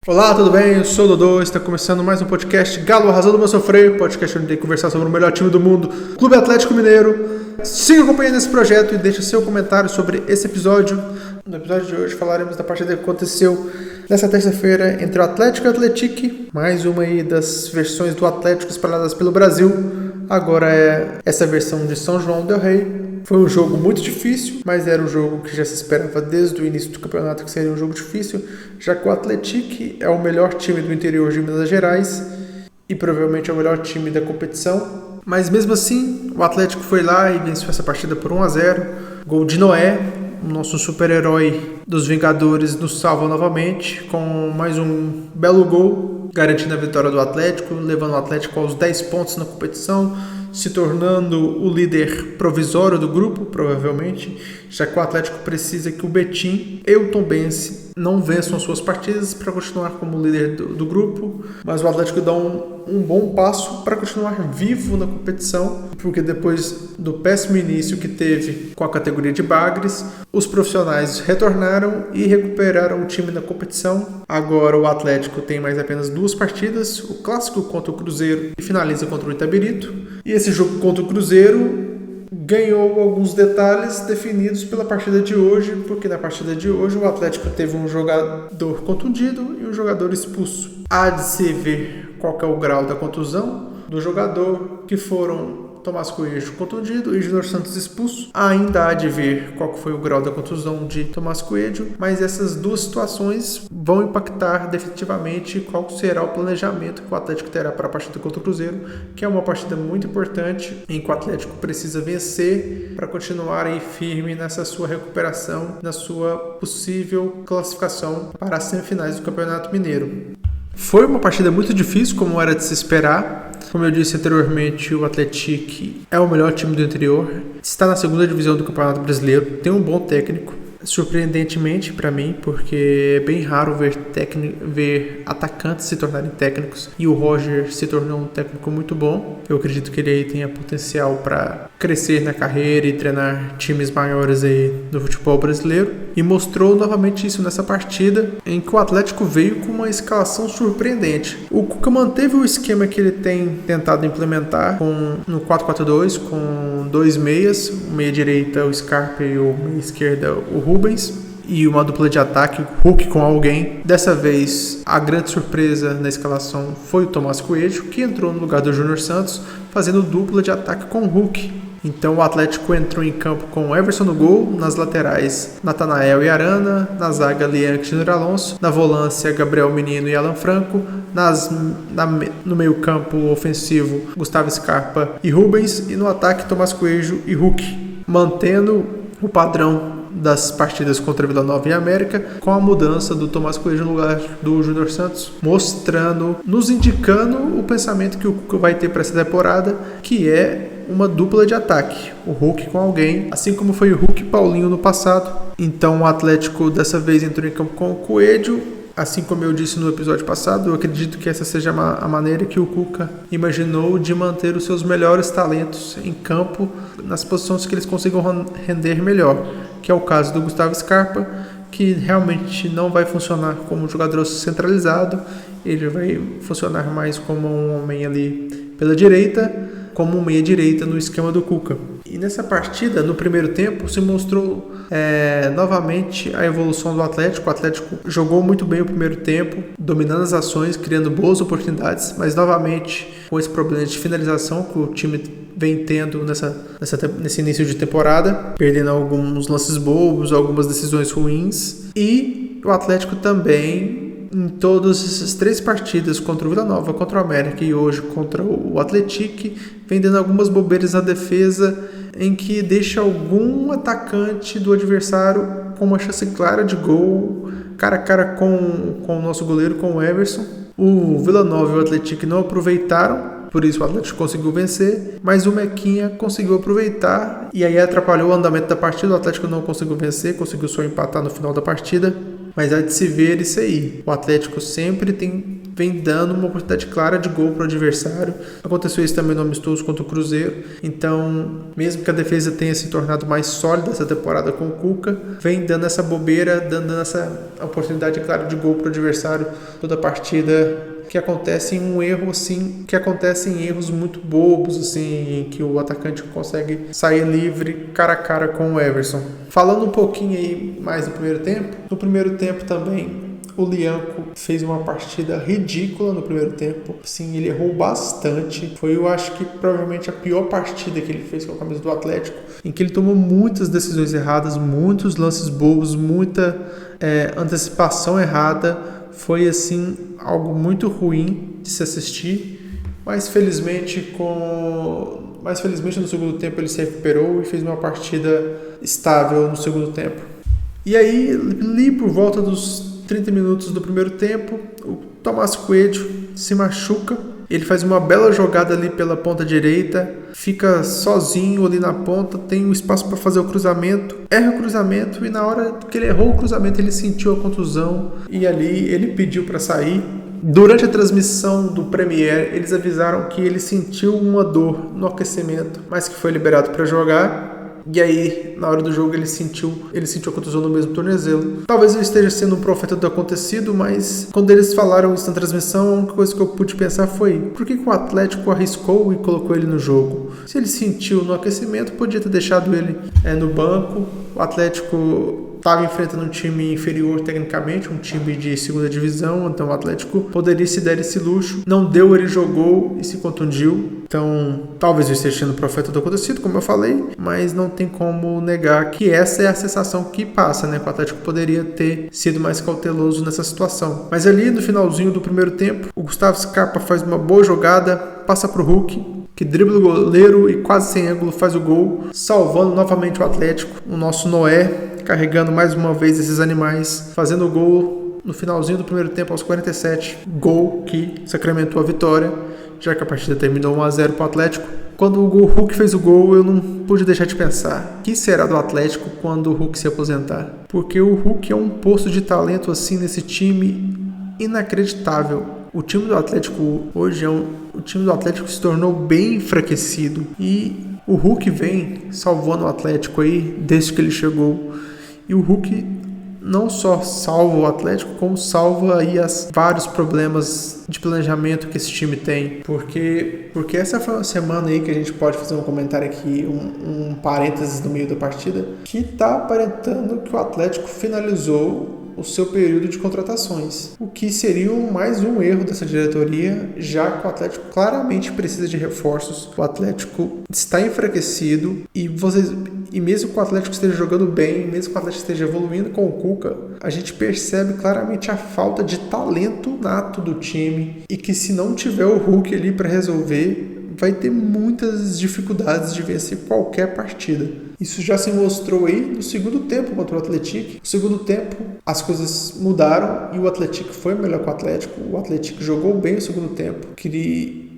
Olá, tudo bem? Eu sou o Dodô, está começando mais um podcast Galo Arrasando Meu Sofrer, podcast onde tem que conversar sobre o melhor time do mundo, Clube Atlético Mineiro. Siga acompanhando esse projeto e deixe seu comentário sobre esse episódio. No episódio de hoje falaremos da partida que aconteceu nessa terça-feira entre o Atlético e o Atlético, mais uma aí das versões do Atlético espalhadas pelo Brasil. Agora é essa versão de São João del Rei. Foi um jogo muito difícil, mas era um jogo que já se esperava desde o início do campeonato que seria um jogo difícil, já que o Atlético é o melhor time do interior de Minas Gerais e provavelmente é o melhor time da competição. Mas mesmo assim, o Atlético foi lá e venceu essa partida por 1-0. Gol de Noé, o nosso super-herói dos Vingadores, nos salva novamente com mais um belo gol, garantindo a vitória do Atlético, levando o Atlético aos 10 pontos na competição, se tornando o líder provisório do grupo, provavelmente, já que o Atlético precisa que o Betim e o Tombense não vençam suas partidas para continuar como líder do grupo, mas o Atlético dá um bom passo para continuar vivo na competição, porque depois do péssimo início que teve com a categoria de Bagres, os profissionais retornaram e recuperaram o time na competição. Agora o Atlético tem mais apenas 2 partidas, o clássico contra o Cruzeiro e finaliza contra o Itabirito, e esse jogo contra o Cruzeiro ganhou alguns detalhes definidos pela partida de hoje, porque na partida de hoje o Atlético teve um jogador contundido e um jogador expulso. Há de se ver qual que é o grau da contusão do jogador, que foram Tomás Coelho contundido e Júnior Santos expulso. Ainda há de ver qual que foi o grau da contusão de Tomás Coelho, mas essas duas situações vão impactar definitivamente qual será o planejamento que o Atlético terá para a partida contra o Cruzeiro, que é uma partida muito importante, em que o Atlético precisa vencer para continuar aí firme nessa sua recuperação, na sua possível classificação para as semifinais do Campeonato Mineiro. Foi uma partida muito difícil, como era de se esperar. Como eu disse anteriormente, o Atlético é o melhor time do interior, está na segunda divisão do Campeonato Brasileiro, tem um bom técnico, surpreendentemente para mim, porque é bem raro ver atacantes se tornarem técnicos, e o Roger se tornou um técnico muito bom. Eu acredito que ele aí tenha potencial para crescer na carreira e treinar times maiores aí do futebol brasileiro, e mostrou novamente isso nessa partida, em que o Atlético veio com uma escalação surpreendente. O Cuca manteve o esquema que ele tem tentado implementar no 4-4-2, com 2 meias, o meia direita o Scarpa e o meia esquerda o Rubens, e uma dupla de ataque, Hulk com alguém. Dessa vez, a grande surpresa na escalação foi o Tomás Coelho, que entrou no lugar do Júnior Santos, fazendo dupla de ataque com o Hulk. Então o Atlético entrou em campo com Everson no gol, nas laterais Natanael e Arana, na zaga Lian e Júnior Alonso, na volância Gabriel Menino e Alan Franco, no meio campo ofensivo Gustavo Scarpa e Rubens, e no ataque Tomás Coelho e Hulk, mantendo o padrão das partidas contra Vila Nova e América, com a mudança do Tomás Coelho no lugar do Júnior Santos, nos indicando o pensamento que o Cuca vai ter para essa temporada, que é uma dupla de ataque, o Hulk com alguém, assim como foi o Hulk e Paulinho no passado. Então o Atlético dessa vez entrou em campo com o Coelho. Assim como eu disse no episódio passado, eu acredito que essa seja a maneira que o Cuca imaginou de manter os seus melhores talentos em campo, nas posições que eles consigam render melhor, que é o caso do Gustavo Scarpa, que realmente não vai funcionar como um jogador centralizado, ele vai funcionar mais como um homem ali pela direita, como um meia-direita no esquema do Cuca. E nessa partida, no primeiro tempo, se mostrou novamente a evolução do Atlético. O Atlético jogou muito bem o primeiro tempo, dominando as ações, criando boas oportunidades, mas novamente com esse problema de finalização que o time vem tendo nesse início de temporada, perdendo alguns lances bobos, algumas decisões ruins. E o Atlético também, em todas essas 3 partidas, contra o Vila Nova, contra o América e hoje contra o Atlético, vem dando algumas bobeiras na defesa, em que deixa algum atacante do adversário com uma chance clara de gol, cara a cara com o nosso goleiro, com o Everson. O Vila Nova e o Atlético não aproveitaram, por isso o Atlético conseguiu vencer, mas o Mequinha conseguiu aproveitar, e aí atrapalhou o andamento da partida. O Atlético não conseguiu vencer, conseguiu só empatar no final da partida. mas há de se ver isso aí. O Atlético sempre vem dando uma oportunidade clara de gol para o adversário. Aconteceu isso também no amistoso contra o Cruzeiro. Então, mesmo que a defesa tenha se tornado mais sólida essa temporada com o Cuca, vem dando essa bobeira, dando essa oportunidade clara de gol para o adversário toda a partida, que acontece em um erro assim, que acontece em erros muito bobos assim, em que o atacante consegue sair livre cara a cara com o Everson. Falando um pouquinho aí mais do primeiro tempo, no primeiro tempo também o Lianco fez uma partida ridícula no primeiro tempo. Sim, ele errou bastante. Foi, eu acho que provavelmente a pior partida que ele fez com a camisa do Atlético, em que ele tomou muitas decisões erradas, muitos lances bobos, muita antecipação errada. Foi assim algo muito ruim de se assistir, mas felizmente no segundo tempo ele se recuperou e fez uma partida estável no segundo tempo. E aí, ali por volta dos 30 minutos do primeiro tempo, o Tomás Coelho se machuca. Ele faz uma bela jogada ali pela ponta direita, fica sozinho ali na ponta, tem um espaço para fazer o cruzamento, erra o cruzamento e na hora que ele errou o cruzamento ele sentiu a contusão e ali ele pediu para sair. Durante a transmissão do Premier, eles avisaram que ele sentiu uma dor no aquecimento, mas que foi liberado para jogar. E aí, na hora do jogo, ele sentiu a contusão no mesmo tornozelo. Talvez eu esteja sendo um profeta do acontecido, mas quando eles falaram isso na transmissão, a única coisa que eu pude pensar foi: por que o Atlético arriscou e colocou ele no jogo? Se ele sentiu no aquecimento, podia ter deixado ele no banco. O Atlético estava enfrentando um time inferior tecnicamente, um time de segunda divisão, então o Atlético poderia se dar esse luxo. Não deu, ele jogou e se contundiu. Então, talvez eu esteja sendo profeta do acontecido, como eu falei, mas não tem como negar que essa é a sensação que passa, né? Que o Atlético poderia ter sido mais cauteloso nessa situação. Mas ali no finalzinho do primeiro tempo, o Gustavo Scarpa faz uma boa jogada, passa para o Hulk, que dribla o goleiro e quase sem ângulo faz o gol, salvando novamente o Atlético. O nosso Noé carregando mais uma vez esses animais, fazendo o gol no finalzinho do primeiro tempo aos 47, gol que sacramentou a vitória, já que a partida terminou 1-0 para o Atlético. Quando o Hulk fez o gol, eu não pude deixar de pensar: o que será do Atlético quando o Hulk se aposentar? Porque o Hulk é um poço de talento assim nesse time inacreditável. O time do Atlético hoje o time do Atlético se tornou bem enfraquecido e o Hulk vem salvando o Atlético aí desde que ele chegou. E o Hulk não só salva o Atlético, como salva aí vários problemas de planejamento que esse time tem. Porque essa foi uma semana aí que a gente pode fazer um comentário aqui, um parênteses no meio da partida, que tá aparentando que o Atlético finalizou o seu período de contratações, o que seria mais um erro dessa diretoria, já que o Atlético claramente precisa de reforços. O Atlético está enfraquecido e mesmo que o Atlético esteja jogando bem, mesmo que o Atlético esteja evoluindo com o Cuca, a gente percebe claramente a falta de talento nato do time e que se não tiver o Hulk ali para resolver, vai ter muitas dificuldades de vencer qualquer partida. Isso já se mostrou aí no segundo tempo contra o Atlético. No segundo tempo, as coisas mudaram e o Atlético foi melhor que o Atlético. O Atlético jogou bem no segundo tempo,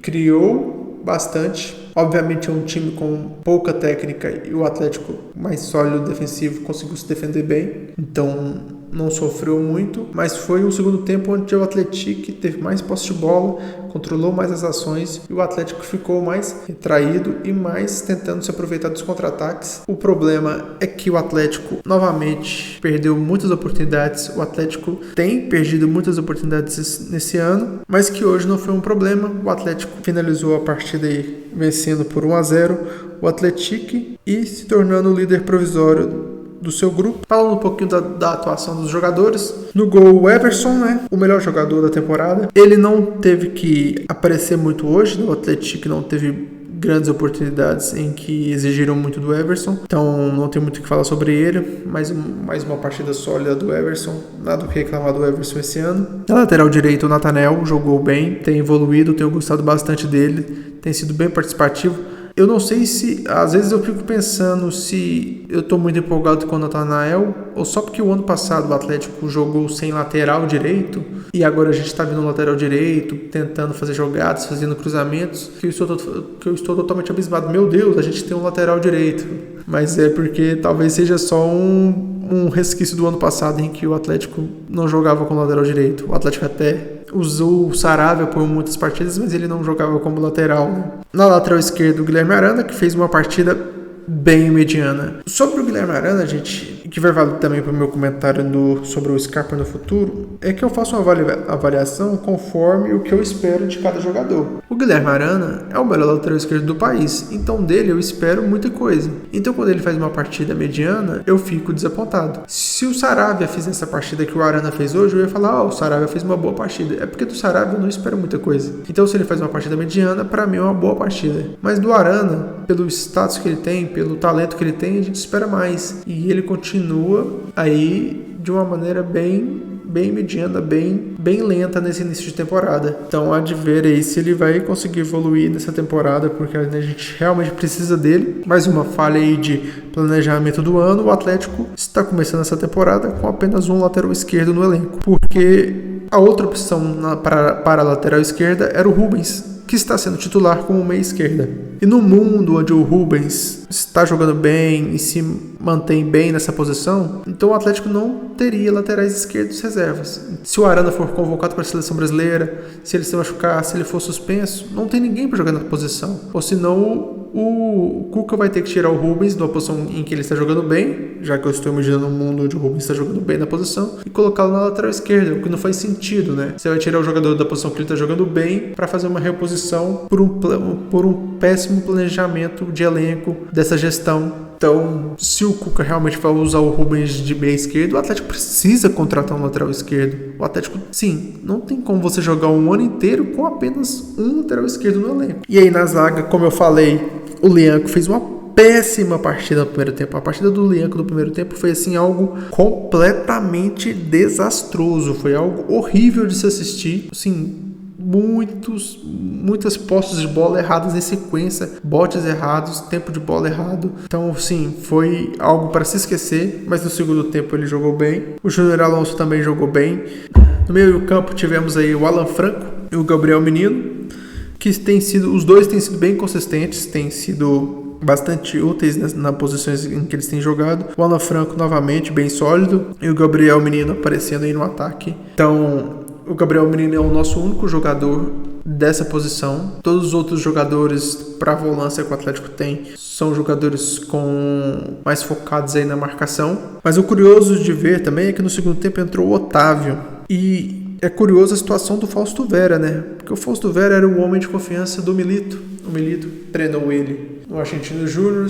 criou bastante. Obviamente é um time com pouca técnica e o Atlético mais sólido defensivo conseguiu se defender bem, então não sofreu muito, mas foi um segundo tempo onde o Atlético teve mais posse de bola, controlou mais as ações e o Atlético ficou mais retraído e mais tentando se aproveitar dos contra-ataques. O problema é que o Atlético novamente perdeu muitas oportunidades. O Atlético tem perdido muitas oportunidades nesse ano, mas que hoje não foi um problema. O Atlético finalizou a partida aí vencendo por 1-0 o Atlético e se tornando o líder provisório do seu grupo. Falando um pouquinho da atuação dos jogadores. No gol, o Everson, o melhor jogador da temporada. Ele não teve que aparecer muito hoje, o Atlético não teve grandes oportunidades em que exigiram muito do Everson, então não tem muito o que falar sobre ele. Mais uma partida sólida do Everson, nada o que reclamar do Everson esse ano. Na lateral direito, o Nathanael jogou bem, tem evoluído, tenho gostado bastante dele, tem sido bem participativo. Eu não sei se, às vezes eu fico pensando se eu tô muito empolgado com o Nathanael ou só porque o ano passado o Atlético jogou sem lateral direito e agora a gente tá vendo um lateral direito, tentando fazer jogadas, fazendo cruzamentos, que eu estou totalmente abismado. Meu Deus, a gente tem um lateral direito. Mas é porque talvez seja só um um resquício do ano passado em que o Atlético não jogava como lateral direito. O Atlético até usou o Saravia por muitas partidas, mas ele não jogava como lateral, né? Na lateral esquerda, o Guilherme Arana, que fez uma partida bem mediana. Sobre o Guilherme Arana, gente, que vai valer também para o meu comentário sobre o Scarpa no futuro, é que eu faço uma avaliação conforme o que eu espero de cada jogador. O Guilherme Arana é o melhor lateral esquerdo do país, então dele eu espero muita coisa. Então quando ele faz uma partida mediana, eu fico desapontado. Se o Saravia fizer essa partida que o Arana fez hoje, eu ia falar, o Saravia fez uma boa partida. É porque do Saravia eu não espero muita coisa. Então se ele faz uma partida mediana, para mim é uma boa partida. Mas do Arana, pelo status que ele tem, pelo talento que ele tem, a gente espera mais. E ele continua aí de uma maneira bem mediana, bem lenta nesse início de temporada. Então há de ver aí se ele vai conseguir evoluir nessa temporada, porque a gente realmente precisa dele. Mais uma falha aí de planejamento do ano. O Atlético está começando essa temporada com apenas um lateral esquerdo no elenco, porque a outra opção para a lateral esquerda era o Rubens, que está sendo titular como meia esquerda. E no mundo onde o Rubens está jogando bem e se mantém bem nessa posição, então o Atlético não teria laterais esquerdos reservas. Se o Arana for convocado para a seleção brasileira, se ele se machucar, se ele for suspenso, não tem ninguém para jogar na posição. Ou senão o Cuca vai ter que tirar o Rubens da posição em que ele está jogando bem, já que eu estou imaginando um mundo onde o Rubens está jogando bem na posição, e colocá-lo na lateral esquerda, o que não faz sentido, né? Você vai tirar o jogador da posição que ele está jogando bem para fazer uma reposição por um péssimo planejamento de elenco dessa gestão. Então, se o Cuca realmente vai usar o Rubens de meia esquerda, o Atlético precisa contratar um lateral esquerdo. O Atlético, sim, não tem como você jogar um ano inteiro com apenas um lateral esquerdo no elenco. E aí na zaga, como eu falei, o Lianco fez uma péssima partida no primeiro tempo. A partida do Lianco no primeiro tempo foi assim algo completamente desastroso. Foi algo horrível de se assistir. Assim, muitas posses de bola erradas em sequência, botes errados, tempo de bola errado. Então, sim, foi algo para se esquecer, mas no segundo tempo ele jogou bem. O Júnior Alonso também jogou bem. No meio do campo tivemos aí o Alan Franco e o Gabriel Menino, que os dois têm sido bem consistentes, têm sido bastante úteis nas posições em que eles têm jogado. O Alan Franco novamente bem sólido e o Gabriel Menino aparecendo aí no ataque. Então, o Gabriel Menino é o nosso único jogador dessa posição. Todos os outros jogadores para a volância que o Atlético tem são jogadores mais focados aí na marcação. Mas o curioso de ver também é que no segundo tempo entrou o Otávio. E é curiosa a situação do Fausto Vera, né? Porque o Fausto Vera era o homem de confiança do Milito. O Milito treinou ele no Argentino Júnior,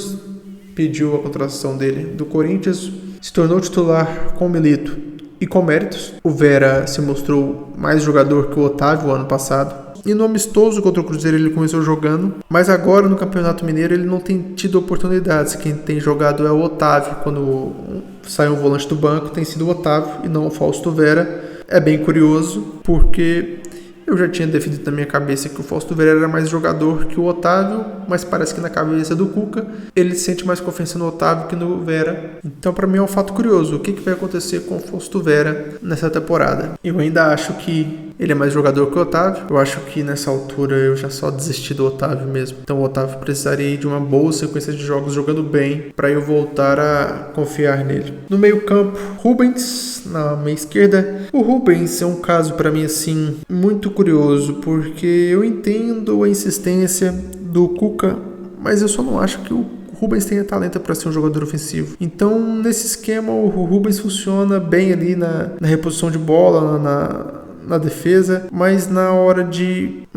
pediu a contratação dele do Corinthians, se tornou titular com o Milito e com méritos. O Vera se mostrou mais jogador que o Otávio ano passado. E no amistoso contra o Cruzeiro ele começou jogando, mas agora no Campeonato Mineiro ele não tem tido oportunidades. Quem tem jogado é o Otávio. Quando sai um volante do banco tem sido o Otávio e não o Fausto Vera. É bem curioso, porque eu já tinha definido na minha cabeça que o Fausto Vera era mais jogador que o Otávio, mas parece que na cabeça do Cuca ele sente mais confiança no Otávio que no Vera. Então, para mim é um fato curioso. O que vai acontecer com o Fausto Vera nessa temporada? Eu ainda acho que ele é mais jogador que o Otávio. Eu acho que nessa altura eu já só desisti do Otávio mesmo. Então o Otávio precisaria de uma boa sequência de jogos jogando bem para eu voltar a confiar nele. No meio campo, Rubens na meia esquerda. O Rubens é um caso para mim assim muito curioso, porque eu entendo a insistência do Cuca, mas eu só não acho que o Rubens tenha talento para ser um jogador ofensivo. Então, nesse esquema, o Rubens funciona bem ali na reposição de bola, na defesa, mas na hora de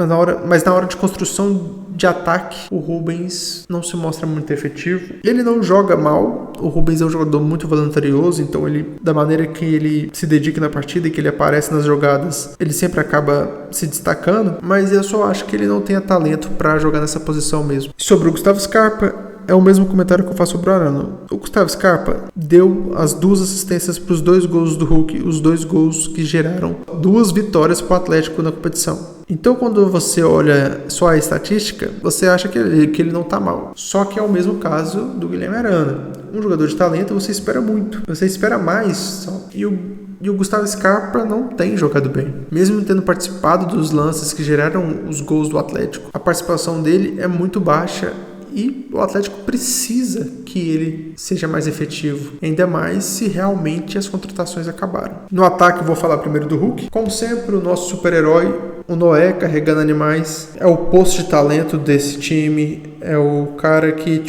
construção de ataque, o Rubens não se mostra muito efetivo. Ele não joga mal. O Rubens é um jogador muito voluntarioso, então da maneira que ele se dedica na partida e que ele aparece nas jogadas, ele sempre acaba se destacando, mas eu só acho que ele não tenha talento para jogar nessa posição mesmo. Sobre o Gustavo Scarpa, é o mesmo comentário que eu faço sobre o Arana. O Gustavo Scarpa deu as 2 assistências para os 2 gols do Hulk, os 2 gols que geraram 2 vitórias para o Atlético na competição. Então, quando você olha só a estatística, você acha que ele não está mal. Só que é o mesmo caso do Guilherme Arana. Um jogador de talento você espera muito, você espera mais só. E o Gustavo Scarpa não tem jogado bem. Mesmo tendo participado dos lances que geraram os gols do Atlético, a participação dele é muito baixa. e o Atlético precisa que ele seja mais efetivo, ainda mais se realmente as contratações acabaram. No ataque, vou falar primeiro do Hulk. Como sempre, o nosso super-herói, o Noé, carregando animais, é o poço de talento desse time, é o cara que,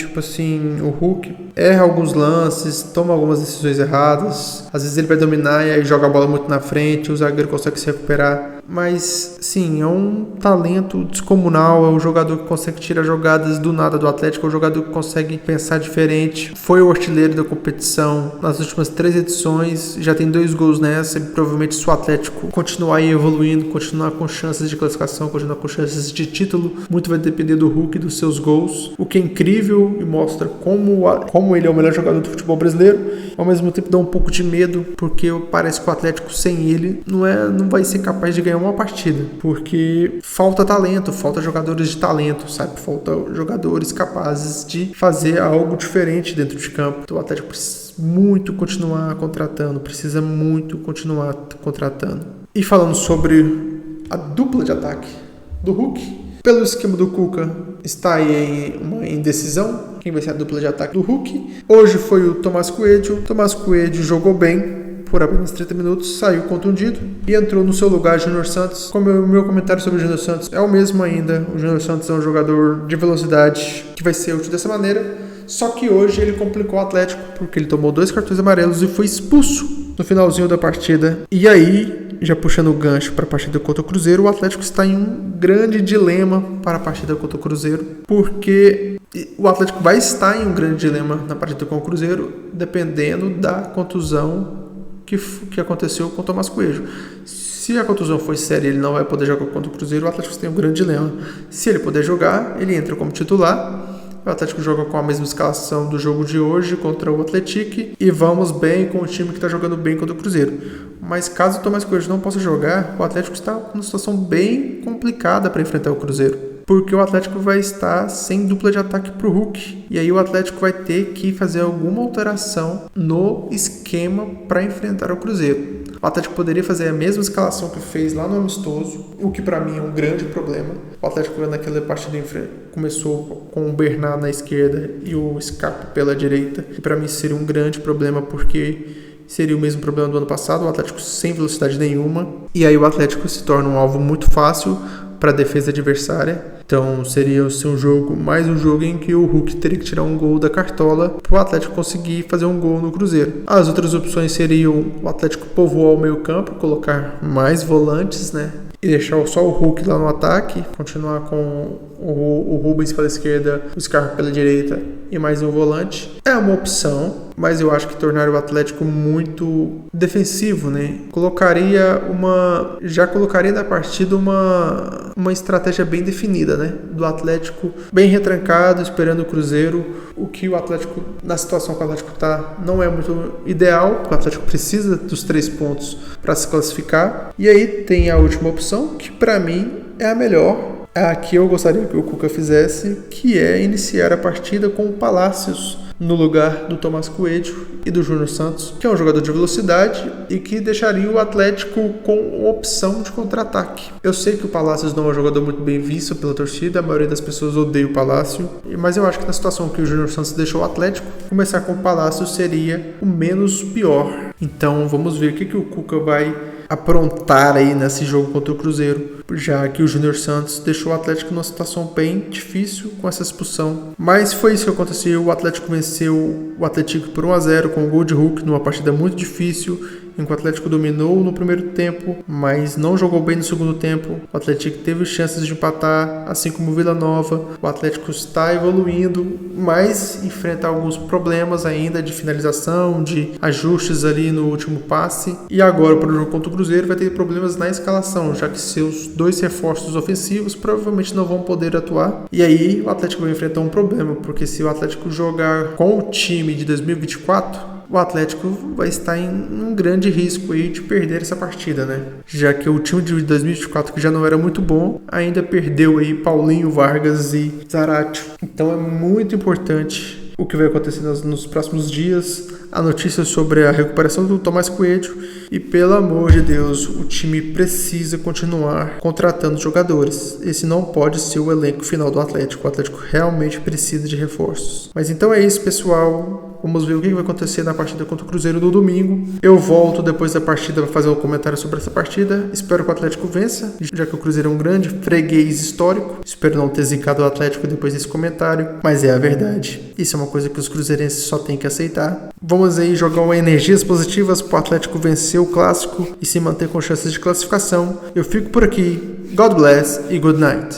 o Hulk erra alguns lances, toma algumas decisões erradas, às vezes ele vai dominar e aí joga a bola muito na frente, o zagueiro consegue se recuperar, mas sim, é um talento descomunal, é um jogador que consegue tirar jogadas do nada do Atlético, é um jogador que consegue pensar diferente, foi o artilheiro da competição nas últimas 3 edições, já tem 2 gols nessa, e provavelmente se o Atlético continuar aí evoluindo, continuar com chances de classificação, continuar com chances de título, muito vai depender do Hulk e dos seus gols, o que é incrível e mostra como ele é o melhor jogador do futebol brasileiro, ao mesmo tempo dá um pouco de medo, porque parece que o Atlético sem ele não vai ser capaz de ganhar uma partida, porque falta talento, falta jogadores de talento, sabe? Falta jogadores capazes de fazer algo diferente dentro de campo. Então o Atlético precisa muito continuar contratando, precisa muito continuar contratando. E falando sobre a dupla de ataque do Hulk, pelo esquema do Cuca, está aí uma indecisão. Quem vai ser a dupla de ataque do Hulk? Hoje foi o Tomás Coelho. O Tomás Coelho jogou bem por apenas 30 minutos, saiu contundido e entrou no seu lugar Júnior Santos. Como o meu comentário sobre o Júnior Santos é o mesmo ainda. O Júnior Santos é um jogador de velocidade que vai ser útil dessa maneira. Só que hoje ele complicou o Atlético porque ele tomou 2 cartões amarelos e foi expulso no finalzinho da partida. E aí, já puxando o gancho para a partida contra o Cruzeiro, o Atlético está em um grande dilema para a partida contra o Cruzeiro, porque o Atlético vai estar em um grande dilema na partida com o Cruzeiro, dependendo da contusão que aconteceu com o Tomás Coelho. Se a contusão foi séria e ele não vai poder jogar contra o Cruzeiro, o Atlético tem um grande dilema. Se ele puder jogar, ele entra como titular. O Atlético joga com a mesma escalação do jogo de hoje contra o Atlético e vamos bem com o time que está jogando bem contra o Cruzeiro. Mas caso o Tomás Coelho não possa jogar, o Atlético está numa situação bem complicada para enfrentar o Cruzeiro, porque o Atlético vai estar sem dupla de ataque para o Hulk, e aí o Atlético vai ter que fazer alguma alteração no esquema para enfrentar o Cruzeiro. O Atlético poderia fazer a mesma escalação que fez lá no amistoso, o que para mim é um grande problema. O Atlético naquela partida começou com o Bernard na esquerda e o Scarpa pela direita, e para mim seria um grande problema, porque seria o mesmo problema do ano passado, o Atlético sem velocidade nenhuma, e aí o Atlético se torna um alvo muito fácil para a defesa adversária. Então seria mais um jogo em que o Hulk teria que tirar um gol da cartola para o Atlético conseguir fazer um gol no Cruzeiro. As outras opções seriam o Atlético povoar o meio campo, colocar mais volantes, né? E deixar só o Hulk lá no ataque, continuar com o Rubens pela esquerda, o Scarpa pela direita e mais um volante. É uma opção, mas eu acho que tornaria o Atlético muito defensivo, né? Já colocaria na partida uma estratégia bem definida, né? Do Atlético bem retrancado, esperando o Cruzeiro, o que o Atlético, na situação que o Atlético está, não é muito ideal, porque o Atlético precisa dos 3 pontos para se classificar. E aí tem a última opção, que para mim é a melhor, é a que eu gostaria que o Cuca fizesse, que é iniciar a partida com o Palácios no lugar do Tomás Coelho e do Júnior Santos, que é um jogador de velocidade e que deixaria o Atlético com opção de contra-ataque. Eu sei que o Palácios não é um jogador muito bem visto pela torcida, a maioria das pessoas odeia o Palácio, mas eu acho que na situação que o Júnior Santos deixou o Atlético, começar com o Palácio seria o menos pior. Então vamos ver o que o Cuca vai aprontar aí nesse jogo contra o Cruzeiro, já que o Júnior Santos deixou o Atlético numa situação bem difícil com essa expulsão. Mas foi isso que aconteceu, o Atlético venceu o Atlético por 1-0 com um gol de Hulk numa partida muito difícil, em que o Atlético dominou no primeiro tempo, mas não jogou bem no segundo tempo. O Atlético teve chances de empatar, assim como o Vila Nova. O Atlético está evoluindo, mas enfrenta alguns problemas ainda de finalização, de ajustes ali no último passe. E agora, para o jogo contra o Cruzeiro, vai ter problemas na escalação, já que seus 2 reforços ofensivos provavelmente não vão poder atuar. E aí o Atlético vai enfrentar um problema, porque se o Atlético jogar com o time de 2024, o Atlético vai estar em um grande risco aí de perder essa partida, né? Já que o time de 2024, que já não era muito bom, ainda perdeu aí Paulinho, Vargas e Zarate. Então é muito importante o que vai acontecer nos próximos dias. a notícia sobre a recuperação do Tomás Coelho e, pelo amor de Deus, o time precisa continuar contratando jogadores. Esse não pode ser o elenco final do Atlético. O Atlético realmente precisa de reforços. Mas então é isso, pessoal. Vamos ver o que vai acontecer na partida contra o Cruzeiro no domingo. Eu volto depois da partida para fazer um comentário sobre essa partida. Espero que o Atlético vença, já que o Cruzeiro é um grande freguês histórico. Espero não ter zicado o Atlético depois desse comentário, mas é a verdade. Isso é uma coisa que os cruzeirenses só têm que aceitar. Vamos aí jogar energias positivas para o Atlético vencer o Clássico e se manter com chances de classificação. Eu fico por aqui. God bless e good night.